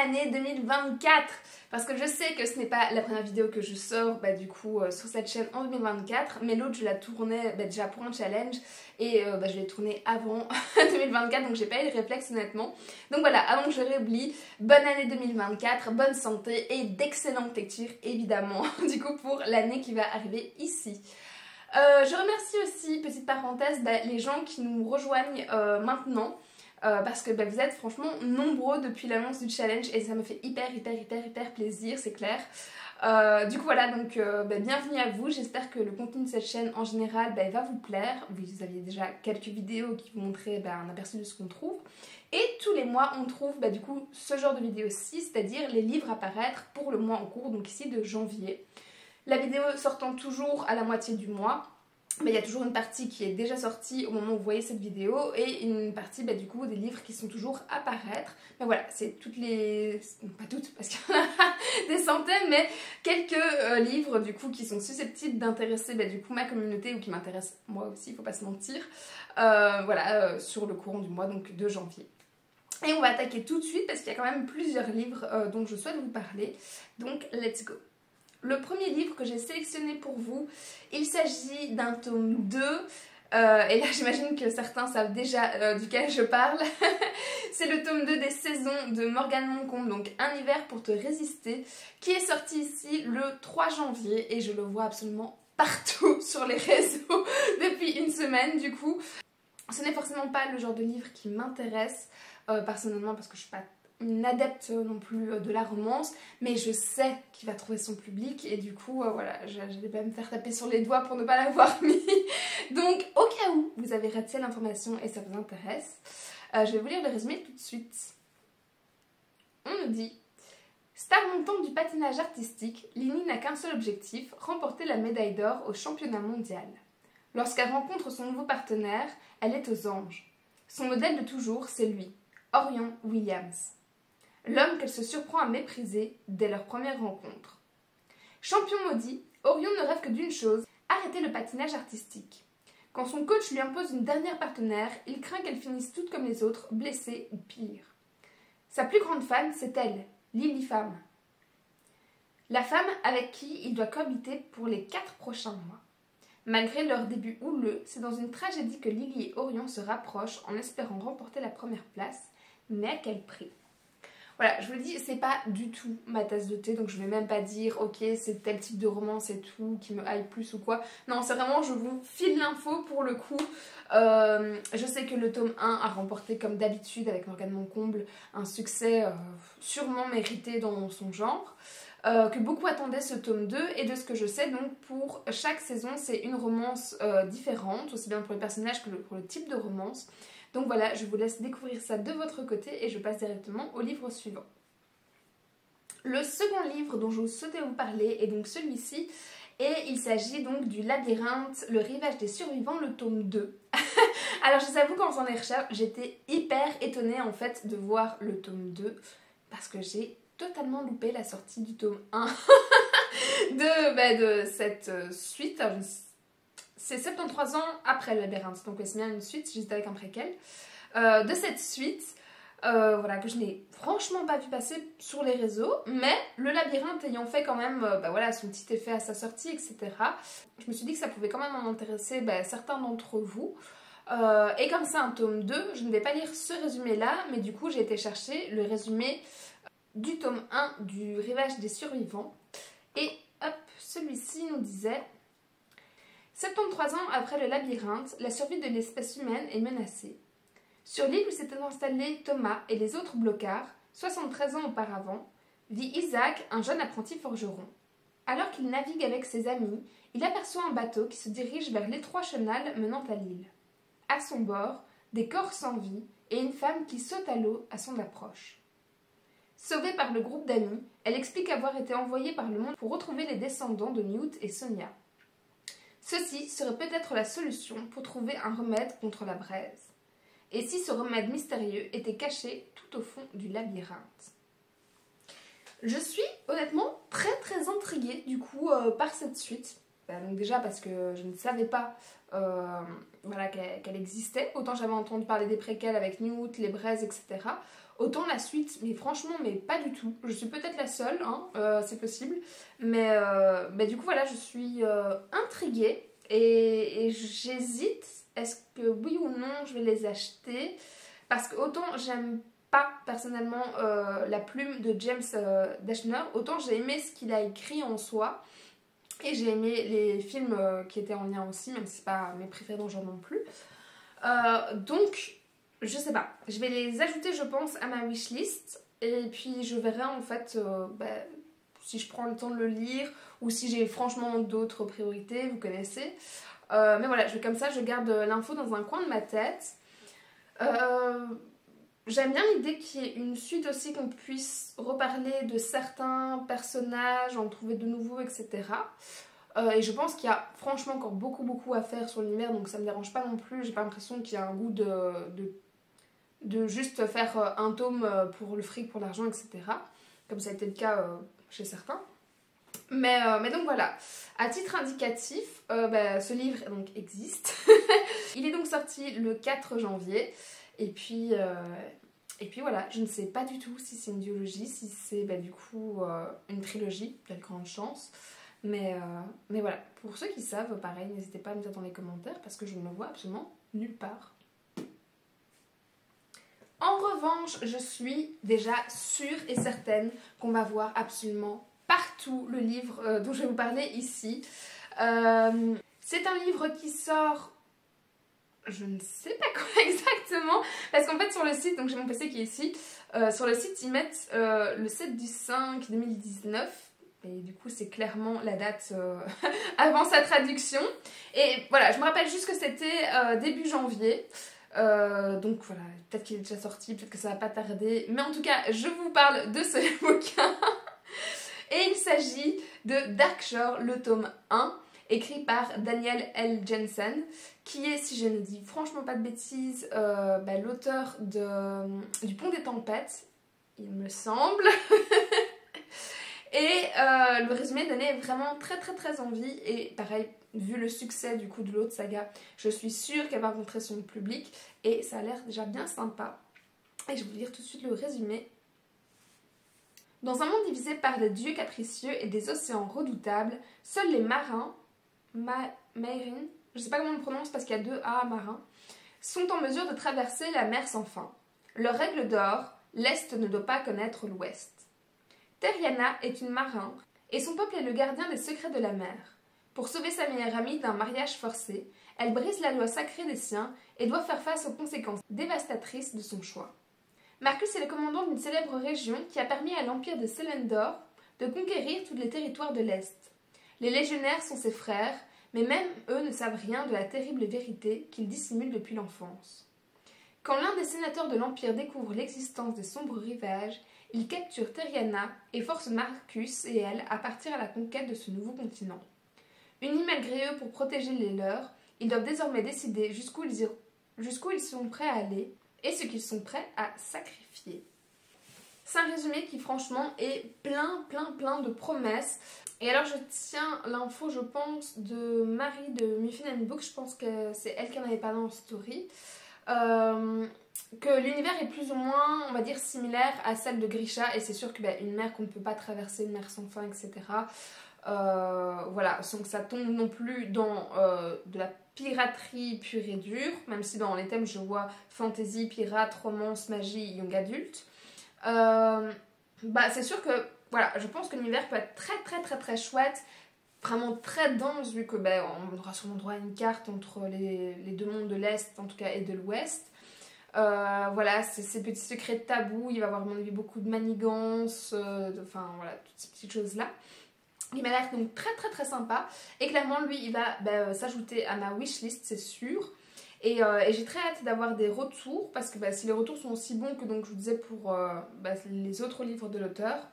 année 2024 parce que je sais que ce n'est pas la première vidéo que je sors du coup sur cette chaîne en 2024, mais l'autre je la tournais déjà pour un challenge et je l'ai tournée avant 2024, donc j'ai pas eu le réflexe honnêtement. Donc voilà, avant que je réoublie, bonne année 2024, bonne santé et d'excellentes lectures évidemment du coup pour l'année qui va arriver ici. Je remercie aussi, petite parenthèse, les gens qui nous rejoignent maintenant. Parce que vous êtes franchement nombreux depuis l'annonce du challenge et ça me fait hyper plaisir, c'est clair. Du coup voilà, donc bienvenue à vous, j'espère que le contenu de cette chaîne en général va vous plaire. Vous aviez déjà quelques vidéos qui vous montraient un aperçu de ce qu'on trouve. Et tous les mois on trouve du coup ce genre de vidéo-ci, c'est-à-dire les livres à paraître pour le mois en cours, donc ici de janvier. La vidéo sortant toujours à la moitié du mois. Il y a toujours une partie qui est déjà sortie au moment où vous voyez cette vidéo et une partie du coup des livres qui sont toujours à paraître. Mais voilà, c'est toutes les... pas toutes parce qu'il y en a des centaines, mais quelques livres du coup qui sont susceptibles d'intéresser du coup ma communauté ou qui m'intéressent moi aussi, il faut pas se mentir. Voilà, sur le courant du mois donc de janvier. Et on va attaquer tout de suite parce qu'il y a quand même plusieurs livres dont je souhaite vous parler. Donc let's go! Le premier livre que j'ai sélectionné pour vous, il s'agit d'un tome 2. Et là j'imagine que certains savent déjà duquel je parle. C'est le tome 2 des saisons de Morgane Moncombe, donc Un hiver pour te résister, qui est sorti ici le 3 janvier et je le vois absolument partout sur les réseaux depuis une semaine du coup. Ce n'est forcément pas le genre de livre qui m'intéresse personnellement parce que je suis pas une adepte non plus de la romance, mais je sais qu'il va trouver son public et du coup voilà, j'allais pas me faire taper sur les doigts pour ne pas l'avoir mis. Donc au cas où vous avez raté l'information et ça vous intéresse, je vais vous lire le résumé tout de suite. On nous dit: star montante du patinage artistique, Lini n'a qu'un seul objectif, remporter la médaille d'or au championnat mondial. Lorsqu'elle rencontre son nouveau partenaire, elle est aux anges. Son modèle de toujours, c'est lui, Orion Williams. L'homme qu'elle se surprend à mépriser dès leur première rencontre. Champion maudit, Orion ne rêve que d'une chose, arrêter le patinage artistique. Quand son coach lui impose une dernière partenaire, il craint qu'elle finisse toutes comme les autres, blessée ou pire. Sa plus grande fan, c'est elle, Lily Femme. La femme avec qui il doit cohabiter pour les 4 prochains mois. Malgré leur début houleux, c'est dans une tragédie que Lily et Orion se rapprochent en espérant remporter la première place, mais à quel prix? Voilà, je vous le dis, c'est pas du tout ma tasse de thé, donc je vais même pas dire ok c'est tel type de romance et tout qui me hype plus ou quoi. Non, c'est vraiment, je vous file l'info pour le coup. Je sais que le tome 1 a remporté comme d'habitude avec Morgane Moncombe un succès sûrement mérité dans son genre. Que beaucoup attendaient ce tome 2 et de ce que je sais donc pour chaque saison c'est une romance différente, aussi bien pour les personnages que pour le type de romance. Donc voilà, je vous laisse découvrir ça de votre côté et je passe directement au livre suivant. Le second livre dont je souhaitais vous parler est donc celui-ci et il s'agit donc du Labyrinthe, le rivage des survivants, le tome 2. Alors je vous avoue qu'en faisant les recherches, j'étais hyper étonnée en fait de voir le tome 2 parce que j'ai totalement loupé la sortie du tome 1 de cette suite. C'est 73 ans après le Labyrinthe, donc c'est bien une suite, juste avec un préquel. De cette suite, voilà, que je n'ai franchement pas vu passer sur les réseaux, mais le Labyrinthe ayant fait quand même voilà, son petit effet à sa sortie, etc. Je me suis dit que ça pouvait quand même en intéresser certains d'entre vous. Et comme c'est un tome 2, je ne vais pas lire ce résumé-là, mais du coup j'ai été chercher le résumé du tome 1 du Rivage des survivants. Et hop, celui-ci nous disait: 73 ans après le Labyrinthe, la survie de l'espèce humaine est menacée. Sur l'île où s'étaient installés Thomas et les autres blocards, 73 ans auparavant, vit Isaac, un jeune apprenti forgeron. Alors qu'il navigue avec ses amis, il aperçoit un bateau qui se dirige vers l'étroit chenal menant à l'île. À son bord, des corps sans vie et une femme qui saute à l'eau à son approche. Sauvée par le groupe d'amis, elle explique avoir été envoyée par le monde pour retrouver les descendants de Newt et Sonia. Ceci serait peut-être la solution pour trouver un remède contre la braise. Et si ce remède mystérieux était caché tout au fond du labyrinthe? Je suis honnêtement très intriguée du coup par cette suite. Donc déjà parce que je ne savais pas voilà, qu'elle existait. Autant j'avais entendu parler des préquels avec Newt, les braises, etc. autant la suite, mais franchement, mais pas du tout. Je suis peut-être la seule, hein, c'est possible. Mais du coup, voilà, je suis intriguée et j'hésite, est-ce que oui ou non je vais les acheter. Parce que autant j'aime pas personnellement la plume de James Dashner, autant j'ai aimé ce qu'il a écrit en soi. Et j'ai aimé les films qui étaient en lien aussi, même si c'est pas mes préférés dans le genre non plus. Donc, je sais pas. Je vais les ajouter, je pense, à ma wishlist. Et puis, je verrai en fait si je prends le temps de le lire ou si j'ai franchement d'autres priorités, vous connaissez. Mais voilà, comme ça, je garde l'info dans un coin de ma tête. J'aime bien l'idée qu'il y ait une suite aussi, qu'on puisse reparler de certains personnages, en trouver de nouveaux, etc. Et je pense qu'il y a franchement encore beaucoup à faire sur l'univers, donc ça me dérange pas non plus. J'ai pas l'impression qu'il y a un goût de juste faire un tome pour le fric, pour l'argent, etc. Comme ça a été le cas chez certains. Mais donc voilà, à titre indicatif, ce livre donc existe. Il est donc sorti le 4 janvier. Et puis voilà, je ne sais pas du tout si c'est une duologie, si c'est du coup une trilogie, il y a de grandes chances. Mais voilà, pour ceux qui savent, pareil, n'hésitez pas à me dire dans les commentaires parce que je ne le vois absolument nulle part. En revanche, je suis déjà sûre et certaine qu'on va voir absolument partout le livre dont je vais vous parler ici. C'est un livre qui sort, je ne sais pas quand exactement, parce qu'en fait sur le site, donc j'ai mon PC qui est ici, sur le site ils mettent le 7 du 5 2019. Et du coup, c'est clairement la date avant sa traduction. Et voilà, je me rappelle juste que c'était début janvier. Donc voilà, peut-être qu'il est déjà sorti, peut-être que ça va pas tarder. Mais en tout cas, je vous parle de ce bouquin. Et il s'agit de Darkshore, le tome 1, écrit par Daniel L. Jensen, qui est, si je ne dis franchement pas de bêtises, l'auteur du Pont des Tempêtes, il me semble. Et le résumé donnait vraiment très envie. Et pareil, vu le succès du coup de l'autre saga, je suis sûre qu'elle va rencontrer son public. Et ça a l'air déjà bien sympa. Et je vais vous lire tout de suite le résumé. Dans un monde divisé par des dieux capricieux et des océans redoutables, seuls les marins, marines, je sais pas comment on le prononce parce qu'il y a deux A marins, sont en mesure de traverser la mer sans fin. Leur règle d'or, l'Est ne doit pas connaître l'Ouest. Terriana est une marin et son peuple est le gardien des secrets de la mer. Pour sauver sa meilleure amie d'un mariage forcé, elle brise la loi sacrée des siens et doit faire face aux conséquences dévastatrices de son choix. Marcus est le commandant d'une célèbre région qui a permis à l'empire de Selendor de conquérir tous les territoires de l'Est. Les légionnaires sont ses frères, mais même eux ne savent rien de la terrible vérité qu'ils dissimulent depuis l'enfance. Quand l'un des sénateurs de l'empire découvre l'existence des sombres rivages, il capture Terriana et force Marcus et elle à partir à la conquête de ce nouveau continent. Unis malgré eux pour protéger les leurs, ils doivent désormais décider jusqu'où ils sont prêts à aller et ce qu'ils sont prêts à sacrifier. C'est un résumé qui franchement est plein de promesses. Et alors je tiens l'info, je pense, de Marie de Muffin and Book, je pense que c'est elle qui en avait parlé en story. Que l'univers est plus ou moins, on va dire, similaire à celle de Grisha, et c'est sûr que une mer qu'on ne peut pas traverser, une mer sans fin, etc. Voilà, sans que ça tombe non plus dans de la piraterie pure et dure, même si dans les thèmes je vois fantasy, pirate, romance, magie, young adulte. C'est sûr que, voilà, je pense que l'univers peut être très chouette, vraiment très dense, vu que on aura sûrement droit à une carte entre les deux mondes de l'Est, en tout cas, et de l'Ouest. Voilà, ces petits secrets tabous, il va y avoir à mon avis beaucoup de manigances, voilà, toutes ces petites choses-là. Il m'a l'air donc très sympa, et clairement lui il va s'ajouter à ma wishlist, c'est sûr. Et j'ai très hâte d'avoir des retours, parce que si les retours sont aussi bons que donc, je vous disais pour les autres livres de l'auteur,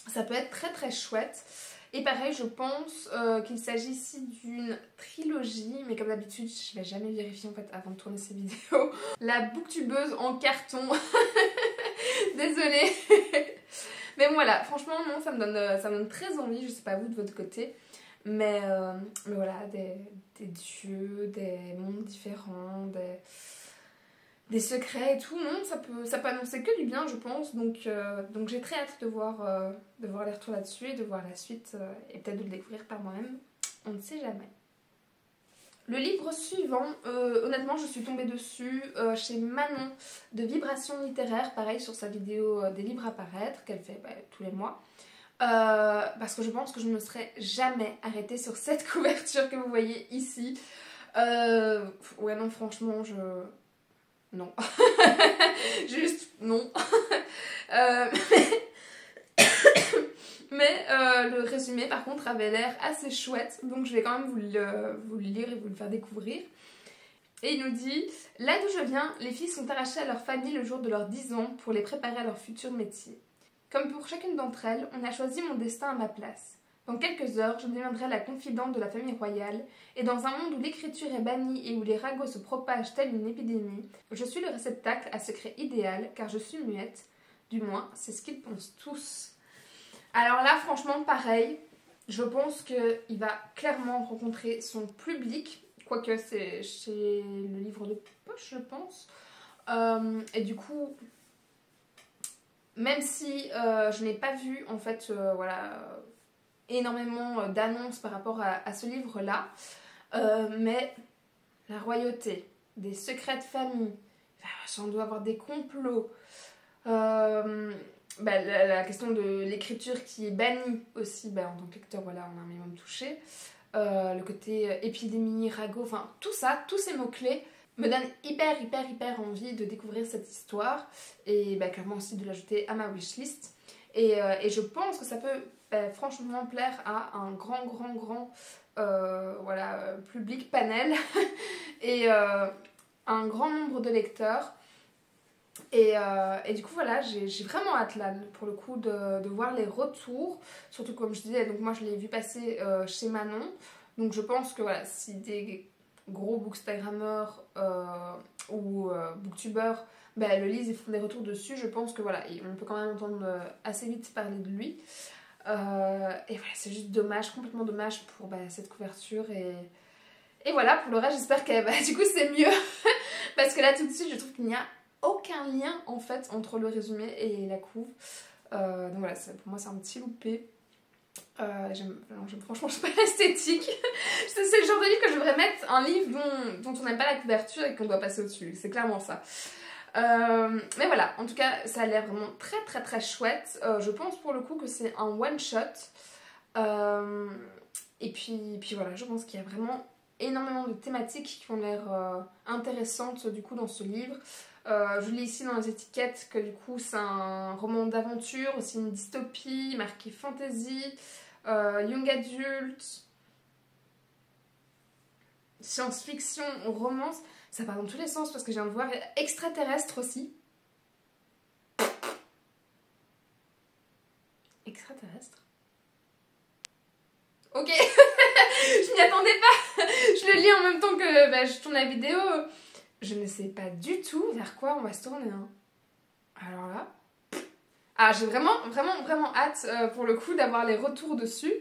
ça peut être très chouette. Et pareil, je pense qu'il s'agit ici d'une trilogie, mais comme d'habitude, je vais jamais vérifier en fait avant de tourner ces vidéos. La booktubeuse en carton, désolée. Mais bon, voilà, franchement, non, ça me donne très envie, je sais pas vous de votre côté. Mais voilà, des dieux, des mondes différents, des secrets et tout, non, ça peut annoncer que du bien, je pense. Donc j'ai très hâte de voir les retours là-dessus et de voir la suite et peut-être de le découvrir par moi-même. On ne sait jamais. Le livre suivant, honnêtement, je suis tombée dessus chez Manon de Vibrations littéraires, pareil sur sa vidéo des livres à paraître, qu'elle fait tous les mois. Parce que je pense que je ne me serais jamais arrêtée sur cette couverture que vous voyez ici. Ouais, non, franchement, non. Juste, non. Euh, Mais le résumé, par contre, avait l'air assez chouette. Donc, je vais quand même vous le lire et vous le faire découvrir. Et il nous dit: là d'où je viens, les filles sont arrachées à leur famille le jour de leurs 10 ans pour les préparer à leur futur métier. Comme pour chacune d'entre elles, on a choisi mon destin à ma place. Dans quelques heures, je deviendrai la confidente de la famille royale, et dans un monde où l'écriture est bannie et où les ragots se propagent telle une épidémie, je suis le réceptacle à secret idéal, car je suis muette. Du moins, c'est ce qu'ils pensent tous. Alors là, franchement, pareil, je pense qu'il va clairement rencontrer son public, quoique c'est chez le livre de poche, je pense. Et du coup, même si je n'ai pas vu, en fait, voilà, énormément d'annonces par rapport à ce livre-là, mais la royauté, des secrets de famille, j'en dois avoir des complots, la question de l'écriture qui est bannie aussi, en tant que lecteur, voilà, on a un minimum touché. Le côté épidémie, ragot, enfin tout ça, tous ces mots-clés me donnent hyper envie de découvrir cette histoire et clairement aussi de l'ajouter à ma wishlist. Et je pense que ça peut franchement plaire à un grand voilà, public panel et un grand nombre de lecteurs. Et du coup voilà, j'ai vraiment hâte là pour le coup de voir les retours, surtout comme je disais, donc moi je l'ai vu passer chez Manon, donc je pense que voilà, si des gros bookstagrammeurs ou booktubeurs le lisent et font des retours dessus, je pense que voilà, on peut quand même entendre assez vite parler de lui. Et voilà, c'est juste dommage, complètement dommage pour cette couverture et voilà, pour le reste j'espère que du coup c'est mieux parce que là tout de suite je trouve qu'il n'y a aucun lien en fait entre le résumé et la couve. Donc voilà, pour moi c'est un petit loupé. Franchement, je suis pas l'esthétique. C'est le genre de livre que je devrais mettre, un livre dont on n'aime pas la couverture et qu'on doit passer au-dessus. C'est clairement ça. Mais voilà, en tout cas, ça a l'air vraiment très chouette. Je pense pour le coup que c'est un one-shot. Et puis voilà, je pense qu'il y a vraiment énormément de thématiques qui ont l'air intéressantes du coup dans ce livre. Je lis ici dans les étiquettes que du coup c'est un roman d'aventure, aussi une dystopie, marqué fantasy, young adult, science-fiction, romance. Ça part dans tous les sens parce que je viens de voir extraterrestre aussi. Extraterrestre. Ok, je m'y attendais pas. Je le lis en même temps que je tourne la vidéo. Je ne sais pas du tout vers quoi on va se tourner. Hein. Alors là... Ah, j'ai vraiment hâte pour le coup d'avoir les retours dessus.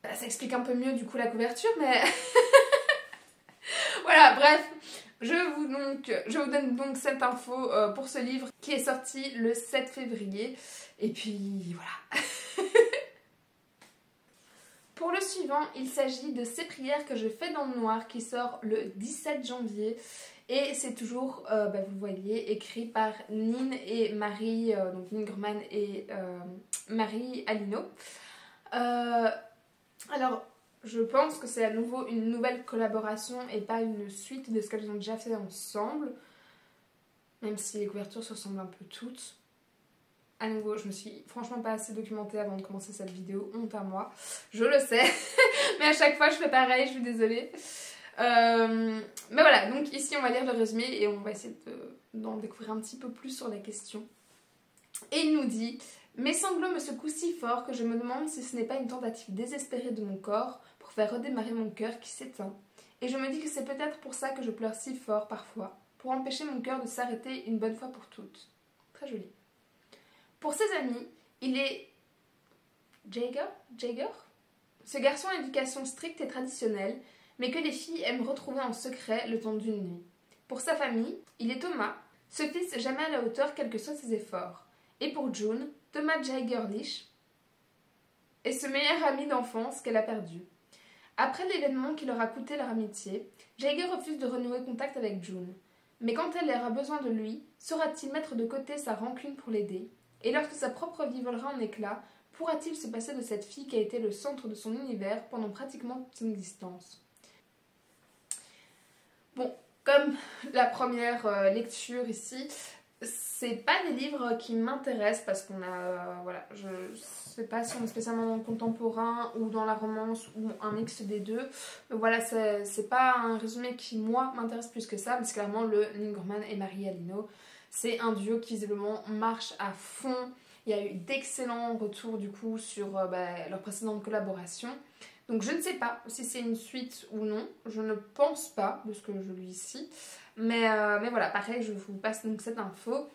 Ça explique un peu mieux du coup la couverture, mais... Voilà, bref. Je vous donne donc cette info pour ce livre qui est sorti le 7 février. Et puis voilà. Pour le suivant, il s'agit de Ces prières que je fais dans le noir qui sort le 17 janvier. Et c'est toujours, vous voyez, écrit par Nin et Marie, donc Nin Groman et Marie Alino. Alors, je pense que c'est à nouveau une nouvelle collaboration et pas une suite de ce qu'elles ont déjà fait ensemble. Même si les couvertures se ressemblent un peu toutes. À nouveau, je me suis franchement pas assez documentée avant de commencer cette vidéo, honte à moi. Je le sais, mais à chaque fois je fais pareil, je suis désolée. Mais voilà, donc ici on va lire le résumé et on va essayer d'en découvrir un petit peu plus sur la question. Et il nous dit: mes sanglots me secouent si fort que je me demande si ce n'est pas une tentative désespérée de mon corps pour faire redémarrer mon cœur qui s'éteint. Et je me dis que c'est peut-être pour ça que je pleure si fort parfois, pour empêcher mon cœur de s'arrêter une bonne fois pour toutes. Très joli. Pour ses amis, il est Jaeger, ce garçon à éducation stricte et traditionnelle, mais que les filles aiment retrouver en secret le temps d'une nuit. Pour sa famille, il est Thomas, ce fils jamais à la hauteur quels que soient ses efforts. Et pour June, Thomas Jaggerlich est ce meilleur ami d'enfance qu'elle a perdu. Après l'événement qui leur a coûté leur amitié, Jagger refuse de renouer contact avec June. Mais quand elle aura besoin de lui, saura-t-il mettre de côté sa rancune pour l'aider? Et lorsque sa propre vie volera en éclats, pourra-t-il se passer de cette fille qui a été le centre de son univers pendant pratiquement toute son existence? Bon, comme la première lecture ici, c'est pas des livres qui m'intéressent parce qu'on a, voilà, je sais pas si on est spécialement dans le contemporain ou dans la romance ou un mix des deux. Mais voilà, c'est pas un résumé qui, moi, m'intéresse plus que ça, mais c'est clairement le Neil Gaiman et Marie Alino. C'est un duo qui, visiblement, marche à fond. Il y a eu d'excellents retours, du coup, sur leur précédente collaboration. Donc, je ne sais pas si c'est une suite ou non. Je ne pense pas, de ce que je lis ici. Mais voilà, pareil, je vous passe donc cette info.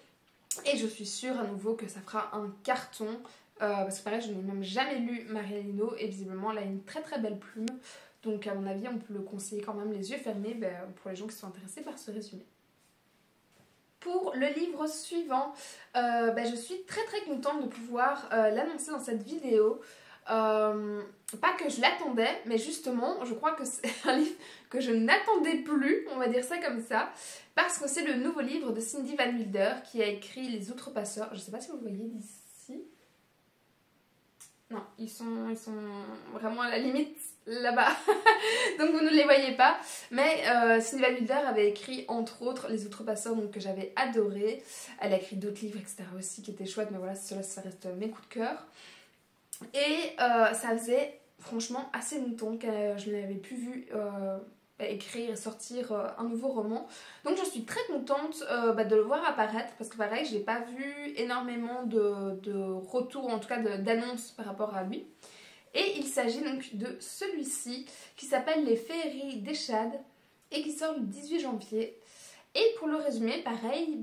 Et je suis sûre, à nouveau, que ça fera un carton. Parce que pareil, je n'ai même jamais lu Marie Alino. Et visiblement, elle a une très très belle plume. Donc, à mon avis, on peut le conseiller quand même les yeux fermés pour les gens qui sont intéressés par ce résumé. Pour le livre suivant, je suis très très contente de pouvoir l'annoncer dans cette vidéo. Pas que je l'attendais, mais justement, je crois que c'est un livre que je n'attendais plus, on va dire ça comme ça, parce que c'est le nouveau livre de Cindy Van Wilder qui a écrit Les Outrepasseurs. Je ne sais pas si vous voyez d'ici. Non, ils sont vraiment à la limite là-bas, donc vous ne les voyez pas. Mais Cindy Van Wilder avait écrit entre autres Les Outrepasseurs, donc que j'avais adoré. Elle a écrit d'autres livres, etc. aussi qui étaient chouettes, mais voilà, cela ça reste mes coups de cœur. Et ça faisait franchement assez longtemps que je ne l'avais plus vu écrire et sortir un nouveau roman. Donc je suis très contente de le voir apparaître parce que pareil, je n'ai pas vu énormément de retours, en tout cas d'annonces par rapport à lui. Et il s'agit donc de celui-ci qui s'appelle Les Féeries d'Eshad et qui sort le 18 janvier. Et pour le résumer, pareil,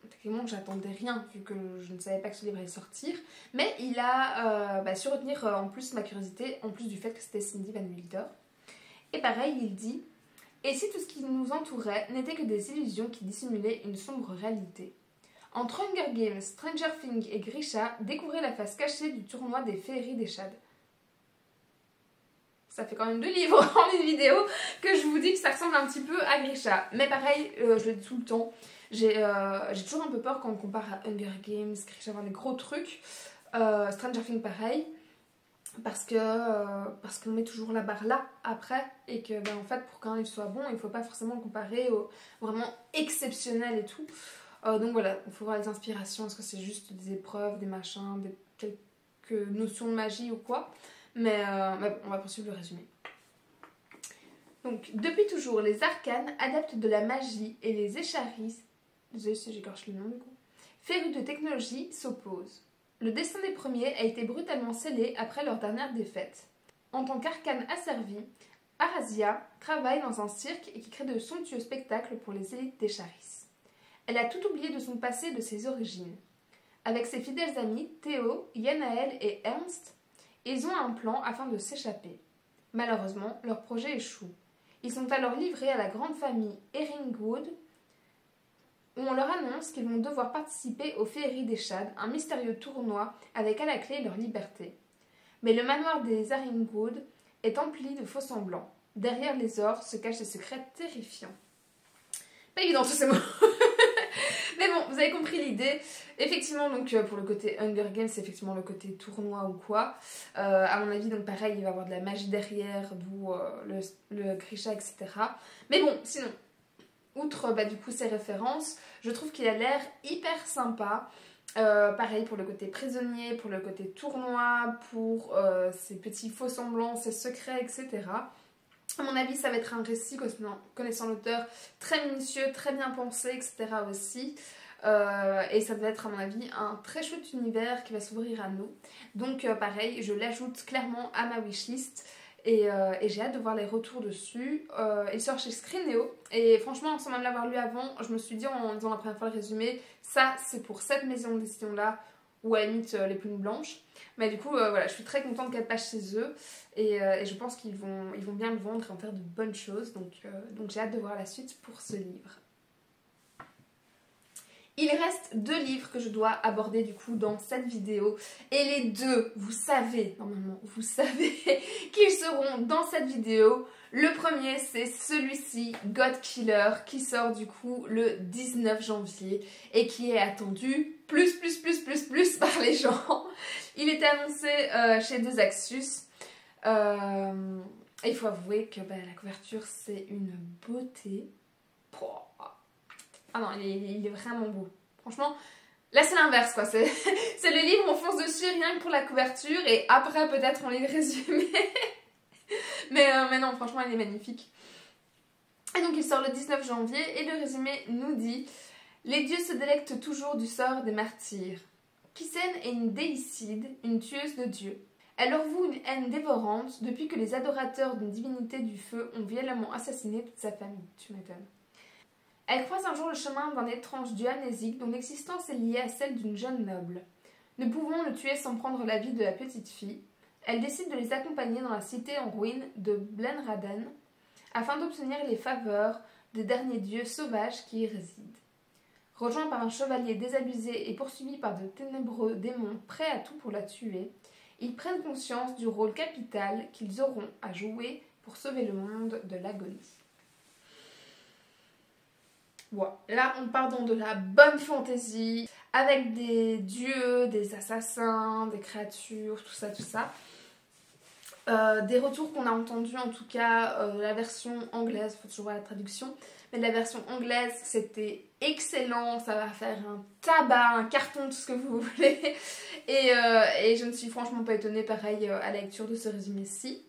effectivement, j'attendais rien vu que je ne savais pas que ce livre allait sortir, mais il a su retenir en plus ma curiosité, en plus du fait que c'était Cindy Van Wilder. Et pareil, il dit « Et si tout ce qui nous entourait n'était que des illusions qui dissimulaient une sombre réalité ?» Entre Hunger Games, Stranger Things et Grisha, découvrez la face cachée du tournoi des Féeries d'Eshad. Ça fait quand même 2 livres en une vidéo que je vous dis que ça ressemble un petit peu à Grisha. Mais pareil, je le dis tout le temps, j'ai toujours un peu peur quand on compare à Hunger Games, Grisha, des gros trucs. Stranger Things pareil, parce qu'on met toujours la barre là après, et que en fait pour qu'un livre soit bon, il ne faut pas forcément comparer au vraiment exceptionnel et tout. Donc voilà, il faut voir les inspirations, est-ce que c'est juste des épreuves, des machins, quelques notions de magie ou quoi. Mais bon, on va poursuivre le résumé. Donc, depuis toujours, les arcanes, adeptes de la magie et les écharis, désolé si j'écorche le nom du coup, férus de technologie, s'opposent. Le destin des premiers a été brutalement scellé après leur dernière défaite. En tant qu'arcane asservie, Arazia travaille dans un cirque et qui crée de somptueux spectacles pour les élites d'Echaris. Elle a tout oublié de son passé et de ses origines. Avec ses fidèles amis, Théo, Yanaël et Ernst, ils ont un plan afin de s'échapper. Malheureusement, leur projet échoue. Ils sont alors livrés à la grande famille Eringwood, où on leur annonce qu'ils vont devoir participer aux Féeries d'Eshad, un mystérieux tournoi avec à la clé leur liberté. Mais le manoir des Eringwood est empli de faux semblants. Derrière les ors se cachent des secrets terrifiants. Pas évident tous ces mots. Mais bon, vous avez compris l'idée. Effectivement, donc pour le côté Hunger Games, c'est effectivement le côté tournoi ou quoi. À mon avis, donc pareil, il va y avoir de la magie derrière, d'où le Grisha, etc. Mais bon, sinon, outre du coup ces références, je trouve qu'il a l'air hyper sympa. Pareil pour le côté prisonnier, pour le côté tournoi, pour ces petits faux semblants, ces secrets, etc. À mon avis, ça va être un récit, connaissant l'auteur, très minutieux, très bien pensé, etc. aussi. Et ça va être, à mon avis, un très chouette univers qui va s'ouvrir à nous. Donc, pareil, je l'ajoute clairement à ma wishlist. Et j'ai hâte de voir les retours dessus. Il sort chez Scrineo. Et franchement, sans même l'avoir lu avant, je me suis dit en lisant la première fois le résumé, ça, c'est pour cette maison d'édition-là, ou à la limite les plumes blanches. Mais du coup, voilà, je suis très contente qu'elle passe chez eux. Et je pense qu'ils vont bien le vendre et en faire de bonnes choses. Donc j'ai hâte de voir la suite pour ce livre. Il reste 2 livres que je dois aborder du coup dans cette vidéo. Et les 2, vous savez, normalement, vous savez qu'ils seront dans cette vidéo. Le premier, c'est celui-ci, God Killer, qui sort du coup le 19 janvier et qui est attendu plus par les gens. Il était annoncé chez 2Axus. Il faut avouer que la couverture, c'est une beauté. Ah non, il est vraiment beau. Franchement, là c'est l'inverse quoi. C'est le livre, on fonce dessus rien que pour la couverture et après peut-être on lit le résumé. mais non, franchement, il est magnifique. Et donc il sort le 19 janvier et le résumé nous dit: les dieux se délectent toujours du sort des martyrs. Kisen est une déicide, une tueuse de dieux. Elle leur voue une haine dévorante depuis que les adorateurs d'une divinité du feu ont violemment assassiné toute sa famille. Tu m'étonnes. Elle croise un jour le chemin d'un étrange dieu amnésique dont l'existence est liée à celle d'une jeune noble. Ne pouvant le tuer sans prendre la vie de la petite fille, elle décide de les accompagner dans la cité en ruine de Blenraden afin d'obtenir les faveurs des derniers dieux sauvages qui y résident. Rejoint par un chevalier désabusé et poursuivi par de ténébreux démons prêts à tout pour la tuer, ils prennent conscience du rôle capital qu'ils auront à jouer pour sauver le monde de l'agonie. Bon, là on part dans de la bonne fantaisie, avec des dieux, des assassins, des créatures, tout ça. Des retours qu'on a entendus, en tout cas la version anglaise, il faut toujours voir la traduction, mais la version anglaise c'était excellent, ça va faire un tabac, un carton, tout ce que vous voulez, et je ne suis franchement pas étonnée pareil à la lecture de ce résumé-ci.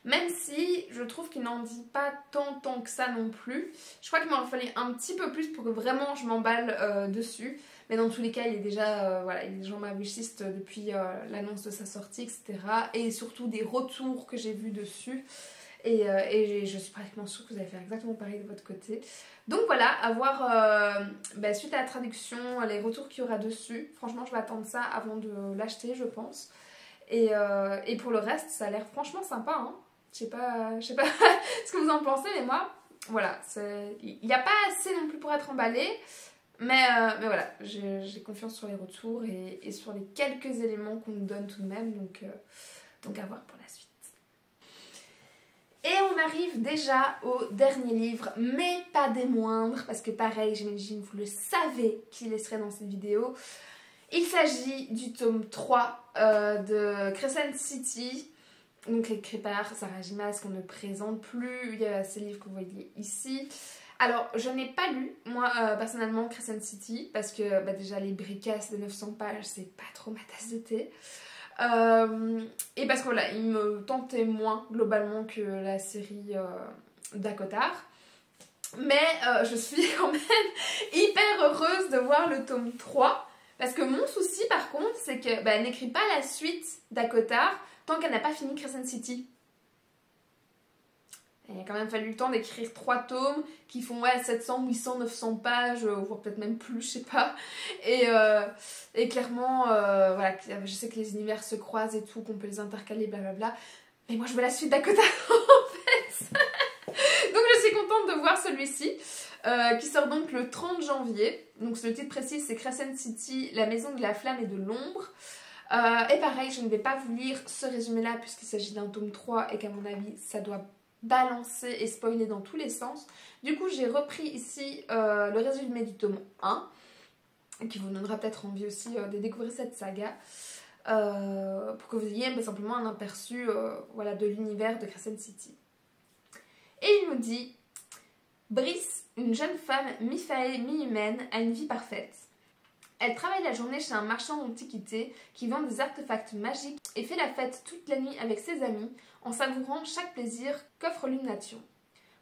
Même si je trouve qu'il n'en dit pas tant que ça non plus. Je crois qu'il m'en fallait un petit peu plus pour que vraiment je m'emballe dessus. Mais dans tous les cas, il est déjà voilà, il est déjà ma wishlist depuis l'annonce de sa sortie, etc. Et surtout des retours que j'ai vus dessus. Et je suis pratiquement sûre que vous allez faire exactement pareil de votre côté. Donc voilà, à voir suite à la traduction, les retours qu'il y aura dessus. Franchement, je vais attendre ça avant de l'acheter, je pense. Et pour le reste, ça a l'air franchement sympa, hein. Je sais pas ce que vous en pensez, mais moi, voilà, il n'y a pas assez non plus pour être emballé, mais voilà, j'ai confiance sur les retours et sur les quelques éléments qu'on nous donne tout de même, donc à voir pour la suite. Et on arrive déjà au dernier livre, mais pas des moindres, parce que pareil, j'imagine, vous le savez qu'il serait dans cette vidéo. Il s'agit du tome 3 de Crescent City. Donc écrit par Sarah J. Maas qu'on ne présente plus. Il y a ces livres que vous voyez ici. Alors je n'ai pas lu moi personnellement Crescent City parce que déjà les bricasses de 900 pages c'est pas trop ma tasse de thé. Et parce que voilà, il me tentait moins globalement que la série d'Akotar. Mais je suis quand même hyper heureuse de voir le tome 3. Parce que mon souci par contre c'est que elle n'écrit pas la suite d'Akotar tant qu'elle n'a pas fini Crescent City. Il a quand même fallu le temps d'écrire 3 tomes qui font 700, 800, 900 pages, voire peut-être même plus, je sais pas. Et clairement, voilà, je sais que les univers se croisent et tout, qu'on peut les intercaler, blablabla. Mais moi je veux la suite d'Akotar en fait. Donc je suis contente de voir celui-ci. Qui sort donc le 30 janvier. Donc le titre précis c'est Crescent City, la maison de la flamme et de l'ombre. Et pareil, je ne vais pas vous lire ce résumé là puisqu'il s'agit d'un tome 3 et qu'à mon avis ça doit balancer et spoiler dans tous les sens. Du coup j'ai repris ici le résumé du tome 1 qui vous donnera peut-être envie aussi de découvrir cette saga pour que vous ayez simplement un aperçu voilà, de l'univers de Crescent City. Et il nous dit: Brice, une jeune femme mi-faée, mi-humaine, a une vie parfaite. Elle travaille la journée chez un marchand d'antiquités qui vend des artefacts magiques et fait la fête toute la nuit avec ses amis en savourant chaque plaisir qu'offre l'Illumination,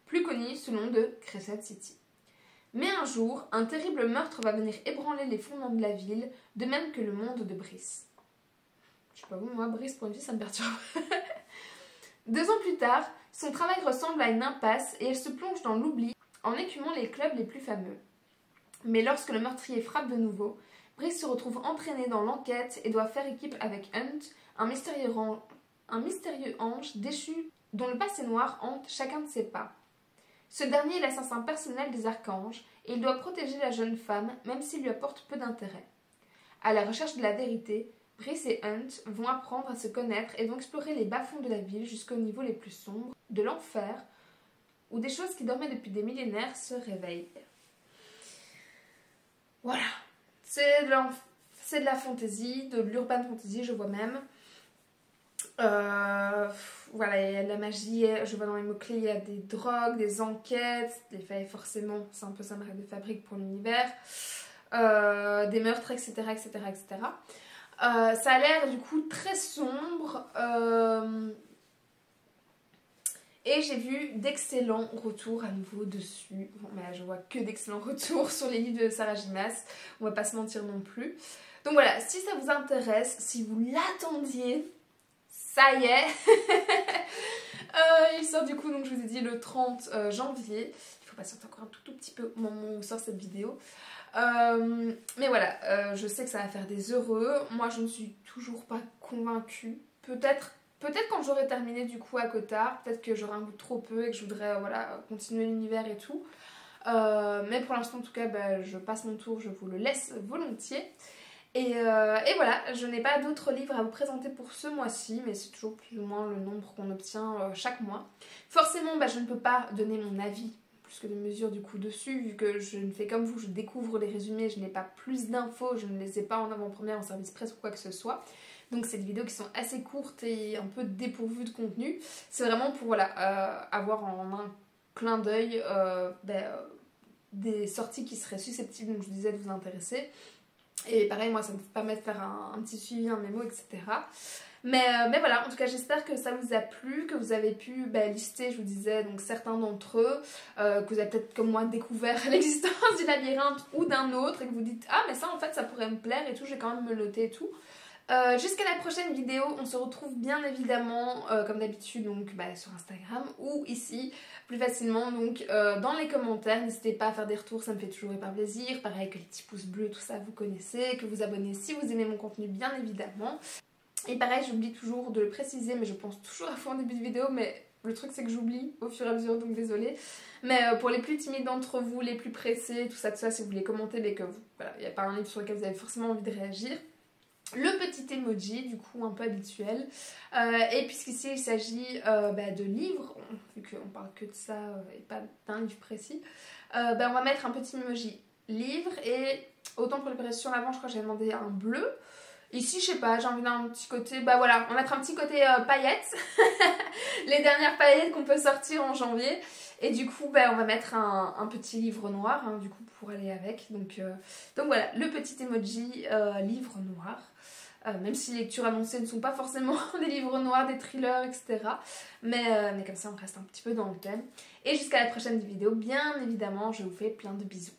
plus connu sous le nom de Crescent City. Mais un jour, un terrible meurtre va venir ébranler les fondements de la ville, de même que le monde de Brice. Je sais pas vous, moi, Brice pour une vie, ça me perturbe. 2 ans plus tard, son travail ressemble à une impasse et elle se plonge dans l'oubli en écumant les clubs les plus fameux. Mais lorsque le meurtrier frappe de nouveau, Brice se retrouve entraîné dans l'enquête et doit faire équipe avec Hunt, un mystérieux ange déchu dont le passé noir hante chacun de ses pas. Ce dernier est l'assassin personnel des archanges et il doit protéger la jeune femme même s'il lui apporte peu d'intérêt. À la recherche de la vérité, Brice et Hunt vont apprendre à se connaître et vont explorer les bas-fonds de la ville jusqu'aux niveaux les plus sombres de l'enfer où des choses qui dormaient depuis des millénaires se réveillent. Voilà, c'est de la fantasy, de l'urban fantasy, je vois même. Voilà, il y a de la magie, je vois dans les mots-clés, il y a des drogues, des enquêtes, des faits forcément, c'est un peu sa marque de fabrique pour l'univers, des meurtres, etc. etc., etc. Ça a l'air du coup très sombre, et j'ai vu d'excellents retours à nouveau dessus. Bon, mais je vois que d'excellents retours sur les livres de Sarah J. Maas, on va pas se mentir non plus. Donc voilà, si ça vous intéresse, si vous l'attendiez, ça y est. Il sort du coup, donc je vous ai dit, le 30 janvier. Il faut patienter encore un tout petit peu au moment où sort cette vidéo. Mais voilà, je sais que ça va faire des heureux. Moi, je ne suis toujours pas convaincue. Peut-être quand j'aurai terminé du coup à Cotard, peut-être que j'aurai un goût trop peu et que je voudrais voilà, continuer l'univers et tout. Mais pour l'instant, en tout cas, bah, je passe mon tour, je vous le laisse volontiers. Et voilà, je n'ai pas d'autres livres à vous présenter pour ce mois-ci, mais c'est toujours plus ou moins le nombre qu'on obtient chaque mois. Forcément, bah, je ne peux pas donner mon avis plus que de mesures du coup dessus, vu que je ne fais comme vous, je découvre les résumés, je n'ai pas plus d'infos, je ne les ai pas en avant-première, en service presse ou quoi que ce soit. Donc c'est des vidéos qui sont assez courtes et un peu dépourvues de contenu. C'est vraiment pour voilà, avoir en un clin d'œil des sorties qui seraient susceptibles, donc je disais, de vous intéresser. Et pareil, moi ça me permet de faire un petit suivi, un mémo, etc. Mais voilà, en tout cas j'espère que ça vous a plu, que vous avez pu lister, je vous disais, donc certains d'entre eux, que vous avez peut-être comme moi découvert l'existence du labyrinthe ou d'un autre et que vous dites « Ah mais ça en fait ça pourrait me plaire et tout, je vais quand même me le noter et tout ». Jusqu'à la prochaine vidéo, on se retrouve bien évidemment comme d'habitude donc sur Instagram ou ici plus facilement donc dans les commentaires. N'hésitez pas à faire des retours, ça me fait toujours hyper plaisir. Pareil que les petits pouces bleus, tout ça vous connaissez, que vous abonnez si vous aimez mon contenu bien évidemment. Et pareil, j'oublie toujours de le préciser, mais je pense toujours à fond en début de vidéo, mais le truc c'est que j'oublie au fur et à mesure, donc désolée. Mais pour les plus timides d'entre vous, les plus pressés, tout ça, si vous voulez commenter, mais que voilà, il n'y a pas un livre sur lequel vous avez forcément envie de réagir. Le petit emoji, du coup un peu habituel. Et puisqu'ici il s'agit de livres, vu qu'on parle que de ça et pas d'un livre précis, on va mettre un petit emoji livre. Et autant pour les précisions avant, je crois que j'avais demandé un bleu. Ici, je sais pas, j'ai envie d'un petit côté, voilà, on va mettre un petit côté paillettes. Les dernières paillettes qu'on peut sortir en janvier. Et du coup, on va mettre un petit livre noir, hein, du coup, pour aller avec. Donc voilà, le petit emoji livre noir. Même si les lectures annoncées ne sont pas forcément des livres noirs, des thrillers, etc. Mais comme ça, on reste un petit peu dans le thème. Et jusqu'à la prochaine vidéo, bien évidemment, je vous fais plein de bisous.